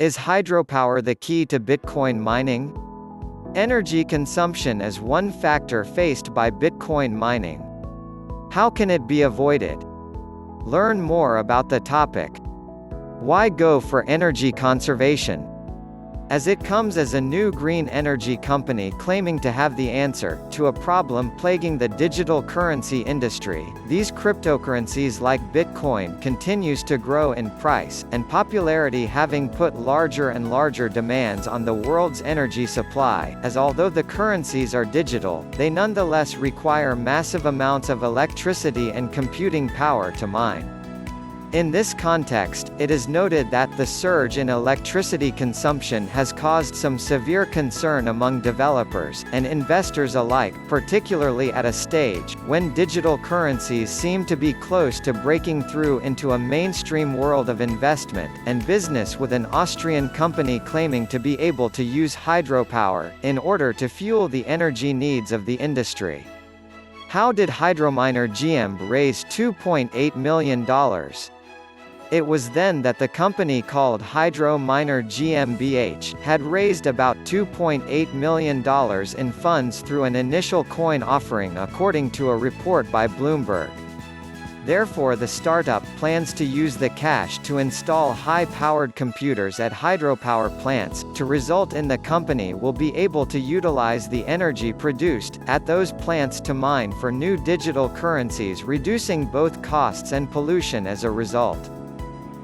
Is hydropower the key to Bitcoin mining? Energy consumption is one factor faced by Bitcoin mining. How can it be avoided? Learn more about the topic. Why go for energy conservation? As it comes as a new green energy company claiming to have the answer to a problem plaguing the digital currency industry, these cryptocurrencies like Bitcoin continues to grow in price and popularity, having put larger and larger demands on the world's energy supply, as although the currencies are digital, they nonetheless require massive amounts of electricity and computing power to mine. In this context, it is noted that the surge in electricity consumption has caused some severe concern among developers and investors alike, particularly at a stage when digital currencies seem to be close to breaking through into a mainstream world of investment and business, with an Austrian company claiming to be able to use hydropower in order to fuel the energy needs of the industry. How did Hydrominer GmbH raise $2.8 million? It was then that the company called Hydrominer GmbH had raised about $2.8 million in funds through an initial coin offering, according to a report by Bloomberg. Therefore, the startup plans to use the cash to install high-powered computers at hydropower plants, to result in the company will be able to utilize the energy produced at those plants to mine for new digital currencies, reducing both costs and pollution as a result.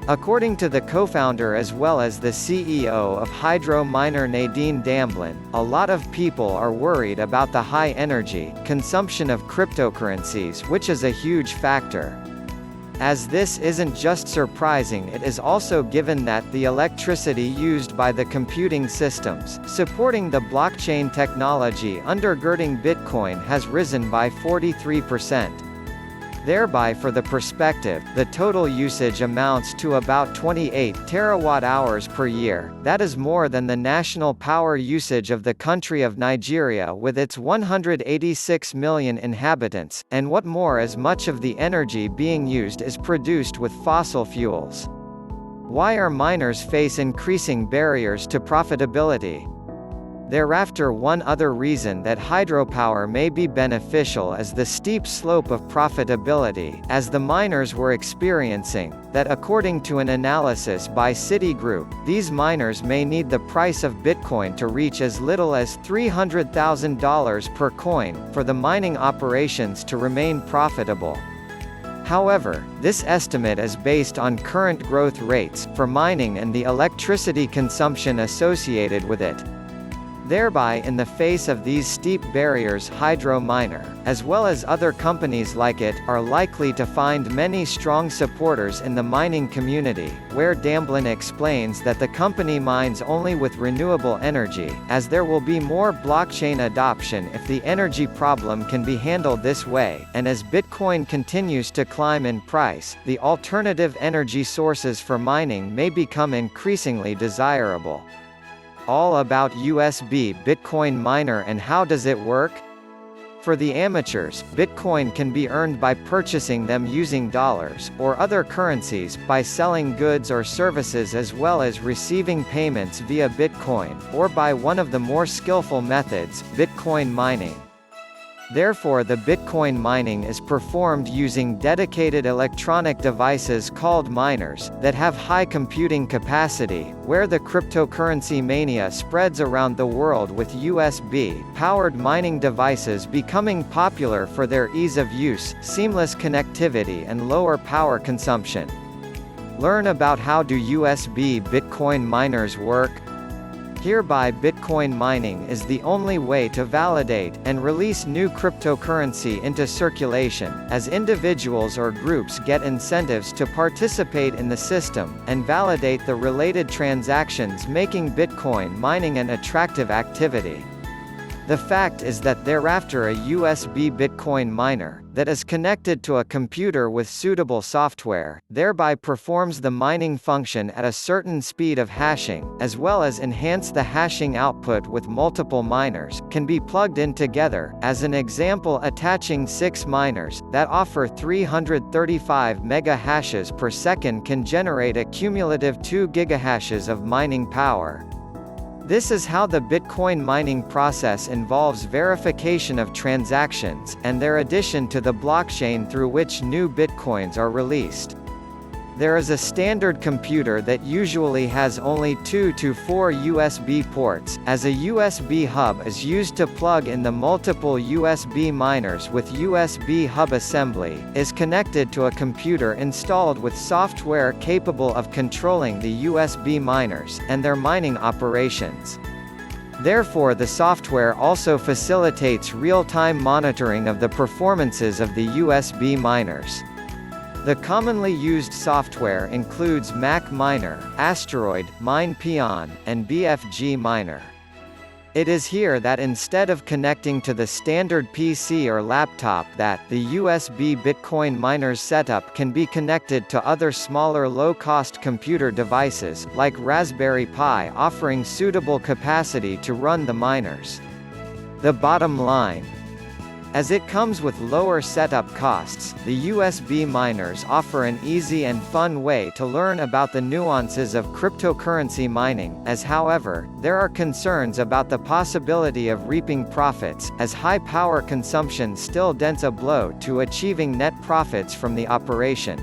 According to the co-founder as well as the CEO of Hydrominer Nadine Damblin, a lot of people are worried about the high energy consumption of cryptocurrencies, which is a huge factor. As this isn't just surprising, it is also given that the electricity used by the computing systems supporting the blockchain technology undergirding Bitcoin has risen by 43%. Thereby, for the perspective, the total usage amounts to about 28 terawatt-hours per year. That is more than the national power usage of the country of Nigeria with its 186 million inhabitants, and what more, as much of the energy being used is produced with fossil fuels. Why are miners face increasing barriers to profitability? Thereafter, one other reason that hydropower may be beneficial is the steep slope of profitability as the miners were experiencing, that according to an analysis by Citigroup, these miners may need the price of Bitcoin to reach as little as $300,000 per coin for the mining operations to remain profitable. However, this estimate is based on current growth rates for mining and the electricity consumption associated with it. Thereby, in the face of these steep barriers, Hydrominer, as well as other companies like it, are likely to find many strong supporters in the mining community, where Damblin explains that the company mines only with renewable energy, as there will be more blockchain adoption if the energy problem can be handled this way, and as Bitcoin continues to climb in price, the alternative energy sources for mining may become increasingly desirable. All about USB Bitcoin miner and how does it work? For the amateurs, Bitcoin can be earned by purchasing them using dollars, or other currencies, by selling goods or services, as well as receiving payments via Bitcoin, or by one of the more skillful methods, Bitcoin mining. Therefore, the Bitcoin mining is performed using dedicated electronic devices called miners, that have high computing capacity, where the cryptocurrency mania spreads around the world, with USB-powered mining devices becoming popular for their ease of use, seamless connectivity and lower power consumption. Learn about how do USB Bitcoin miners work? Hereby, Bitcoin mining is the only way to validate and release new cryptocurrency into circulation, as individuals or groups get incentives to participate in the system, and validate the related transactions, making Bitcoin mining an attractive activity. The fact is that thereafter a USB Bitcoin miner, that is connected to a computer with suitable software, thereby performs the mining function at a certain speed of hashing, as well as enhance the hashing output with multiple miners, can be plugged in together, as an example attaching 6 miners, that offer 335 megahashes per second can generate a cumulative 2 gigahashes of mining power. This is how the Bitcoin mining process involves verification of transactions, and their addition to the blockchain through which new Bitcoins are released. There is a standard computer that usually has only 2 to 4 USB ports, as a USB hub is used to plug in the multiple USB miners with USB hub assembly, is connected to a computer installed with software capable of controlling the USB miners, and their mining operations. Therefore the software also facilitates real-time monitoring of the performances of the USB miners. The commonly used software includes Mac Miner, Asteroid, MinePeon, and BFG Miner. It is here that instead of connecting to the standard PC or laptop that the USB Bitcoin miner's setup can be connected to other smaller low-cost computer devices, like Raspberry Pi, offering suitable capacity to run the miners. The bottom line: as it comes with lower setup costs, the USB miners offer an easy and fun way to learn about the nuances of cryptocurrency mining, as however, there are concerns about the possibility of reaping profits, as high power consumption still dents a blow to achieving net profits from the operation.